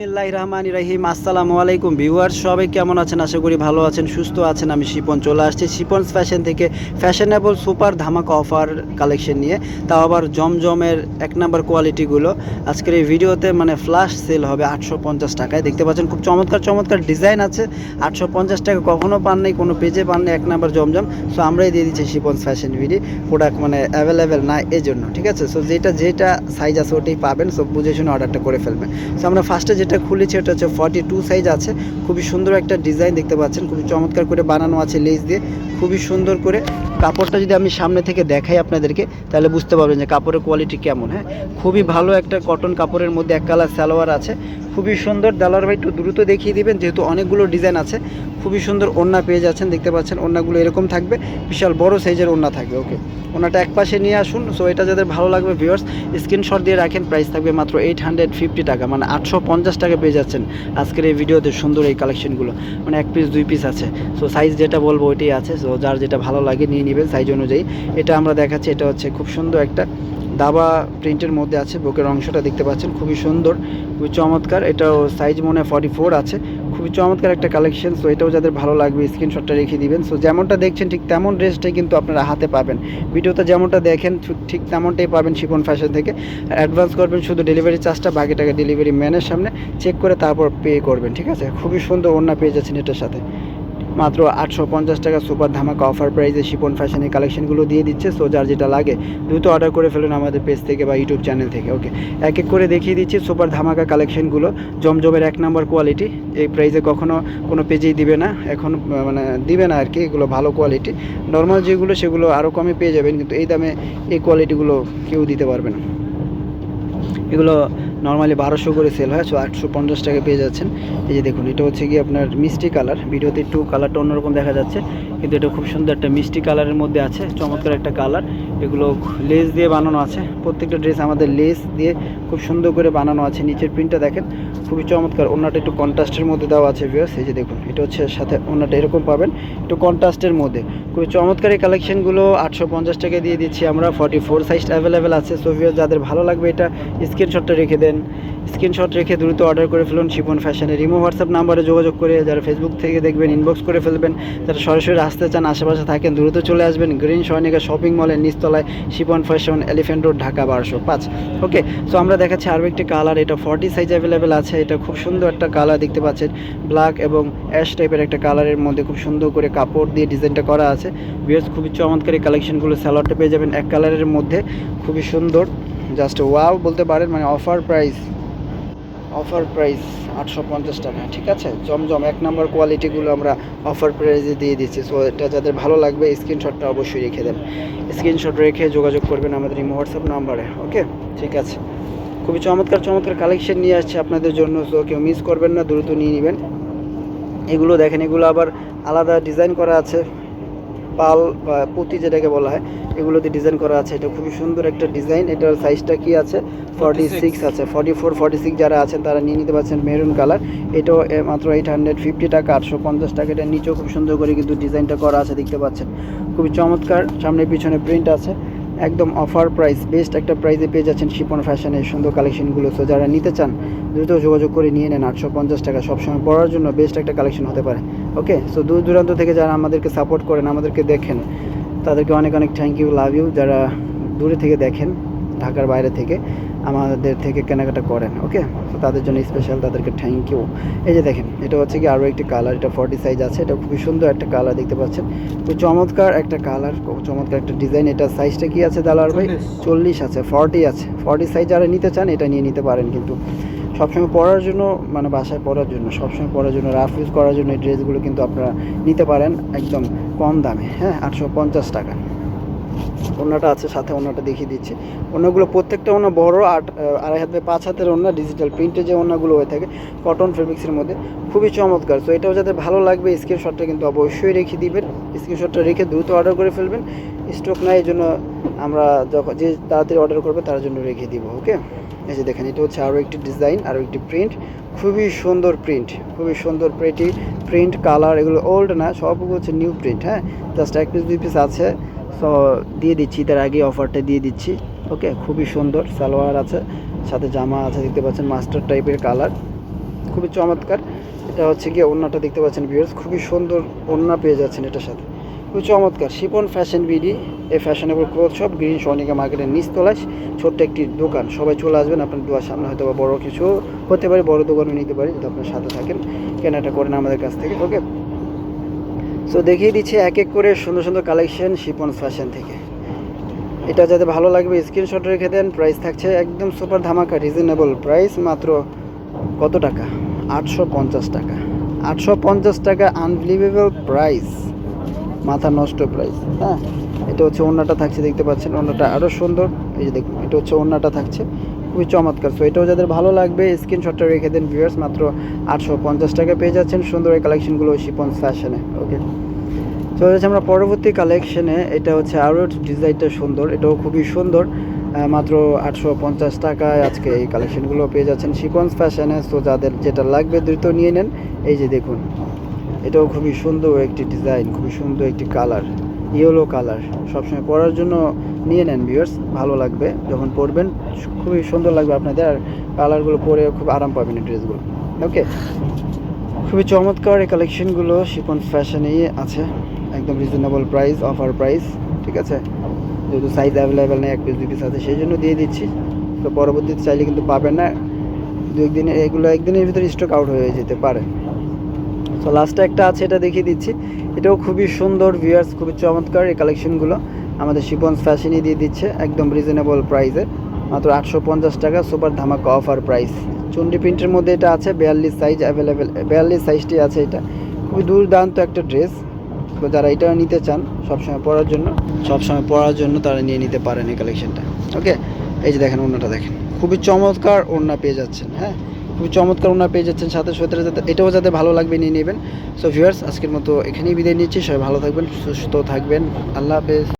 রহিম আসসালামু আলাইকুম ভিউয়ার্স, সবাই কেমন আছেন? আশা করি ভালো আছেন, সুস্থ আছেন। আমি শিপন চলে আসছি শিপনস ফ্যাশন থেকে ফ্যাশনেবল সুপার ধামাকা অফার কালেকশন নিয়ে, তাও আবার জমজমের এক নাম্বার কোয়ালিটিগুলো। আজকের এই ভিডিওতে মানে ফ্ল্যাশ সেল হবে 850 টাকায়। দেখতে পাচ্ছেন খুব চমৎকার চমৎকার ডিজাইন আছে। 850 টাকা কখনো পান নাই, কোনো পেজে পান নাই এক নাম্বার জমজম। সো আমরাই দিয়ে দিচ্ছি শিপনস ফ্যাশন ভিডি প্রোডাক্ট, মানে অ্যাভেলেবেল না এই জন্য, ঠিক আছে? সো যেটা সাইজ আছে ওটাই পাবেন, সো বুঝে শুনে অর্ডারটা করে ফেলবেন। সো আমরা ফার্স্টে যেটা খুলেছি এটা হচ্ছে 42 সাইজ আছে। খুবই সুন্দর একটা ডিজাইন দেখতে পাচ্ছেন, খুবই চমৎকার করে বানানো আছে লেস দিয়ে, খুবই সুন্দর করে। কাপড়টা যদি আমি সামনে থেকে দেখাই আপনাদেরকে তাহলে বুঝতে পারবেন যে কাপড়ের কোয়ালিটি কেমন। হ্যাঁ, খুবই ভালো একটা কটন কাপড়ের মধ্যে এক কালার সালোয়ার আছে, খুবই সুন্দর। দালার ভাই একটু দ্রুত দেখিয়ে দিবেন যেহেতু অনেকগুলো ডিজাইন আছে। খুবই সুন্দর ওড়না পেয়ে যাচ্ছেন, দেখতে পাচ্ছেন ওড়নাগুলো এরকম থাকবে, বিশাল বড় সাইজের ওড়না থাকবে। ওকে, ওনাটা এক পাশে নিয়ে আসুন। সো এটা যাদের ভালো লাগবে ভিউয়ার্স স্ক্রিনশট দিয়ে রাখেন। প্রাইস থাকবে মাত্র 850 টাকা, মানে 850 টাকা পেয়ে যাচ্ছেন আজকের এই ভিডিওতে। সুন্দর এই কালেকশনগুলো, মানে এক পিস দুই পিস আছে। সো সাইজ যেটা বলবো ওইটাই আছে। সো যার যেটা ভালো লাগে নিয়ে নেবেন সাইজ অনুযায়ী। এটা আমরা দেখাচ্ছি, এটা হচ্ছে খুব সুন্দর একটা দাবা প্রিন্টের মধ্যে আছে। বুকের অংশটা দেখতে পাচ্ছেন খুবই সুন্দর, খুবই চমৎকার। এটাও সাইজ মনে হয় 44 আছে। খুবই চমৎকার একটা কালেকশন। সো এটাও যাদের ভালো লাগবে স্ক্রিনশটটা রেখে দিবেন। সো যেমনটা দেখছেন ঠিক তেমন ড্রেসটাই কিন্তু আপনারা হাতে পাবেন। ভিডিওতে যেমনটা দেখেন ঠিক তেমনটাই পাবেন শিপন ফ্যাশন থেকে। অ্যাডভান্স করবেন শুধু ডেলিভারি চার্জটা, বাকি টাকা ডেলিভারি ম্যানের সামনে চেক করে তারপর পে করবেন, ঠিক আছে? খুবই সুন্দর ওড়না পেয়ে যাচ্ছেন এটার সাথে। মাত্র 850 টাকা সুপার ধামাকা অফার প্রাইসে শিপন ফ্যাশনের কালেকশনগুলো দিয়ে দিচ্ছে। সো যার যেটা লাগে দ্রুত অর্ডার করে ফেলুন আমাদের পেজ থেকে বা ইউটিউব চ্যানেল থেকে। ওকে, এক এক করে দেখিয়ে দিচ্ছি সুপার ধামাকা কালেকশনগুলো। জমজমের এক নাম্বার কোয়ালিটি, এই প্রাইসে কখনো কোনো পেজেই দিবে না, এখন মানে দিবে না আর কি। এগুলো ভালো কোয়ালিটি, নর্মাল যেগুলো সেগুলো আরও কমে পেয়ে যাবেন, কিন্তু এই দামে এই কোয়ালিটিগুলো কেউ দিতে পারবে না। এগুলো নর্মালি 1200 করে সেল হয়, সো 850 টাকা পেয়ে যাচ্ছেন। এই যে দেখুন, এটা হচ্ছে কি আপনার মিষ্টি কালার। ভিডিওতে একটু কালারটা অন্যরকম দেখা যাচ্ছে, কিন্তু এটা খুব সুন্দর একটা মিষ্টি কালারের মধ্যে আছে, চমৎকার একটা কালার। এগুলো লেস দিয়ে বানানো আছে, প্রত্যেকটা ড্রেস আমাদের লেস দিয়ে খুব সুন্দর করে বানানো আছে। নিচের প্রিন্টটা দেখেন খুবই চমৎকার। ওনাটা একটু কন্ট্রাস্টের মধ্যে দেওয়া আছে ভিউয়ার্স। এই যে দেখুন, এটা হচ্ছে সাথে ওনাটা এরকম পাবেন, একটু কন্ট্রাস্টের মধ্যে। খুবই চমৎকার এই কালেকশনগুলো 850 টাকা দিয়ে দিচ্ছি আমরা। 44 সাইজ অ্যাভেলেবেল আছে। সো ভিউয়ার্স যাদের ভালো লাগবে এটা স্ক্রিনশটটা রেখে দেন, স্ক্রিনশট রেখে দ্রুত অর্ডার করে ফেলুন শিপন ফ্যাশনের ইমো হোয়াটসঅ্যাপ নাম্বারে যোগাযোগ করে। যারা ফেসবুক থেকে দেখবেন ইনবক্স করে ফেলবেন, যারা সরাসরি আসতে চান আশেপাশে থাকেন দ্রুত চলে আসবেন গ্রিন সৈনিকা শপিং মলের নিচতলায় Shipon fashion, elephant road, Dhaka 1205। ওকে, সো আমরা দেখাচ্ছি আরও একটি কালার। এটা 40 সাইজ অ্যাভেলেবেল আছে। এটা খুব সুন্দর একটা কালার দেখতে পাচ্ছেন, ব্ল্যাক এবং অ্যাশ টাইপের একটা কালারের মধ্যে খুব সুন্দর করে কাপড় দিয়ে ডিজাইনটা করা আছে। ভিউয়ার্স খুবই চমৎকার এই কালেকশনগুলো। স্যালোয়ারটা পেয়ে যাবেন এক কালারের মধ্যে, খুবই সুন্দর, জাস্ট ওয়াও বলতে পারেন। মানে অফার প্রাইস 850 টাকা, ঠিক আছে? জমজম এক নম্বর কোয়ালিটিগুলো আমরা অফার প্রাইসে দিয়ে দিচ্ছি। সো এটা যাদের ভালো লাগবে স্ক্রিনশটটা অবশ্যই রেখে দেন, স্ক্রিনশট রেখে যোগাযোগ করবেন আমাদের এই হোয়াটসঅ্যাপ নাম্বারে। ওকে, ঠিক আছে। খুবই চমৎকার চমৎকার কালেকশন নিয়ে আসছে আপনাদের জন্য। সো কেউ মিস করবেন না, দ্রুত নিয়ে নেবেন। এগুলো দেখেন, এগুলো আবার আলাদা ডিজাইন করা আছে, পাল বা পুঁতি যেটাকে বলা হয়, এগুলোতে ডিজাইন করা আছে। এটা খুবই সুন্দর একটা ডিজাইন। এটার সাইজটা কি আছে? 46 আছে। 44 46 যারা আছেন তারা নিয়ে নিতে পারছেন মেরুন কালার। এটাও মাত্র 850 টাকা, 850 টাকা। এটার নিচেও খুব সুন্দর করে কিন্তু ডিজাইনটা করা আছে, দেখতে পাচ্ছেন খুবই চমৎকার। সামনে পিছনে প্রিন্ট আছে, একদম অফার প্রাইস, বেস্ট একটা প্রাইসে পেয়ে যাচ্ছেন শিপন ফ্যাশনের সুন্দর কালেকশনগুলো। সো যারা নিতে চান দ্রুত যোগাযোগ করে নিয়ে নেন। 850 টাকা সবসময় পরার জন্য বেস্ট একটা কালেকশন হতে পারে। ওকে, সো দূর দূরান্ত থেকে যারা আমাদেরকে সাপোর্ট করেন, আমাদেরকে দেখেন, তাদেরকে অনেক অনেক থ্যাংক ইউ, লাভ ইউ। যারা দূরে থেকে দেখেন, ঢাকার বাইরে থেকে আমাদের থেকে কেনাকাটা করেন, ওকে, তো তাদের জন্য স্পেশাল, তাদেরকে থ্যাংক ইউ। এই যে দেখেন, এটা হচ্ছে কি আরও একটি কালার। এটা 40 সাইজ আছে। এটা খুবই সুন্দর একটা কালার দেখতে পাচ্ছেন, খুব চমৎকার একটা কালার, চমৎকার একটা ডিজাইন। এটা সাইজটা কি আছে দালার ভাই? 40 আছে, 40 আছে। 40 সাইজ যারা নিতে চান এটা নিয়ে নিতে পারেন, কিন্তু সবসময় পরার জন্য, মানে বাসায় পরার জন্য, সবসময় পরার জন্য, রাফ ইউজ করার জন্য এই ড্রেসগুলো কিন্তু আপনারা নিতে পারেন একদম কম দামে। হ্যাঁ, 850 টাকা। ওড়নাটা আছে সাথে, ওড়নাটা দেখিয়ে দিচ্ছি। ওড়নাগুলো প্রত্যেকটা ওড়না বড়, 2.5 হাত 5 হাতের ওড়না, ডিজিটাল প্রিন্টে যে ওড়নাগুলো হয়ে থাকে কটন ফেব্রিক্সের মধ্যে, খুবই চমৎকার। সো এটাও যাদের ভালো লাগবে স্ক্রিনশটটা কিন্তু অবশ্যই রেখে দিবেন, স্ক্রিনশটটা রেখে দ্রুত অর্ডার করে ফেলবেন। স্টক নাই, এই জন্য আমরা যখন যে তাড়াতাড়ি অর্ডার করবে তার জন্য রেখে দিব। ওকে, এই যে দেখেন, এটা হচ্ছে আরও একটি ডিজাইন, আরও একটি প্রিন্ট, খুবই সুন্দর প্রিন্ট, খুবই সুন্দর প্রিন্ট কালার। এগুলো ওল্ড না, সবগুলো হচ্ছে নিউ প্রিন্ট। হ্যাঁ, জাস্ট এক পিস দুই পিস আছে। সো দিয়ে দিচ্ছি, তার আগে অফারটা দিয়ে দিচ্ছি। ওকে, খুবই সুন্দর সালোয়ার আছে, সাথে জামা আছে, দেখতে পাচ্ছেন মাস্টার টাইপের কালার। খুবই চমৎকার। এটা হচ্ছে গিয়ে ওড়নাটা দেখতে পাচ্ছেন ভিউয়ার্স, খুবই সুন্দর ওড়না পেয়ে যাচ্ছেন এটার সাথে, খুবই চমৎকার। শিপন ফ্যাশন বিডি, এই fashionable cloth shop, green Sonica মার্কেটের নিচতলায় ছোট্ট একটি দোকান। সবাই চলে আসবেন, আপনার দোয়ার সামনে হয়তো বা বড় কিছু হতে পারে, বড় দোকানও নিতে পারি যদি আপনার সাথে থাকেন, কেনাটা করেন আমাদের কাছ থেকে। ওকে, সো দেখিয়ে দিচ্ছি এক এক করে সুন্দর সুন্দর কালেকশন শিপন ফ্যাশন থেকে। এটা যাতে ভালো লাগবে স্ক্রিনশট রেখে দেন। প্রাইস থাকছে একদম সুপার ধামাকা, রিজনেবল প্রাইস, মাত্র কত টাকা? 850 টাকা। 850 টাকা, আনবিলিভেবল প্রাইস, মাথা নষ্ট প্রাইস। হ্যাঁ, এটা হচ্ছে ওড়নাটা থাকছে, দেখতে পাচ্ছেন ওড়নাটা আরও সুন্দর। এই যে দেখুন, এটা হচ্ছে ওড়নাটা থাকছে, খুবই চমৎকার। সো এটাও যাদের ভালো লাগবে স্ক্রিনশটটা রেখে দেন ভিউয়ার্স, মাত্র 850 টাকা পেয়ে যাচ্ছেন সুন্দর এই কালেকশনগুলো শিপন ফ্যাশনে। ওকে, চলে যাচ্ছি আমরা পরবর্তী কালেকশনে। এটা হচ্ছে আরও ডিজাইনটা সুন্দর, এটাও খুবই সুন্দর, মাত্র 850 টাকায় আজকে এই কালেকশনগুলো পেয়ে যাচ্ছেন শিপন্স ফ্যাশনে। সো যাদের যেটা লাগবে দ্রুত নিয়ে নেন। এই যে দেখুন, এটাও খুবই সুন্দর একটি ডিজাইন, খুবই সুন্দর একটি কালার, ইয়েলো কালার। সবসময় পরার জন্য নিয়ে নেন ভিউয়ার্স, ভালো লাগবে যখন পরবেন, খুবই সুন্দর লাগবে আপনাদের, আর কালারগুলো পরে খুব আরাম পাবেন এই ড্রেসগুলো। ওকে, খুবই চমৎকার এই কালেকশনগুলো শিপন্স ফ্যাশনেই আছে, একদম রিজনেবল প্রাইস, অফার প্রাইস। ঠিক আছে, যেহেতু সাইজ অ্যাভেলেবেল নেই, 1 পিস 2 পিস আছে, সেই জন্য দিয়ে দিচ্ছি। তো পরবর্তীতে চাইলে কিন্তু পাবেন না, এগুলো একদিনের ভিতরে স্টক আউট হয়ে যেতে পারে। তো লাস্টে একটা আছে, এটা দেখিয়ে দিচ্ছি। এটাও খুবই সুন্দর ভিউয়ার্স, খুবই চমৎকার এই কালেকশনগুলো আমাদের শিপন্স ফ্যাশনই দিয়ে দিচ্ছে একদম রিজনেবল প্রাইসে, মাত্র 850 টাকা, সুপার ধামাকা অফার প্রাইস। চন্ডি প্রিন্টের মধ্যে এটা আছে, 42 সাইজ অ্যাভেলেবেল, 42 সাইজটি আছে। এটা খুবই দুর্দান্ত একটা ড্রেস। তো যারা এটা নিতে চান সবসময় পরার জন্য তারা নিয়ে নিতে পারেন এই কালেকশনটা। ওকে, এই যে দেখেন ওড়নাটা দেখেন, খুবই চমৎকার ওড়না পেয়ে যাচ্ছেন। হ্যাঁ, খুবই চমৎকার ওড়না পেয়ে যাচ্ছেন, সাথে সোয়েটার, যাতে এটাও যাতে ভালো লাগবে নিয়ে নেবেন। সো ভিউয়ার্স, আজকের মতো এখানেই বিদায় নিচ্ছি, সবাই ভালো থাকবেন, সুস্থ থাকবেন, আল্লাহ হাফেজ।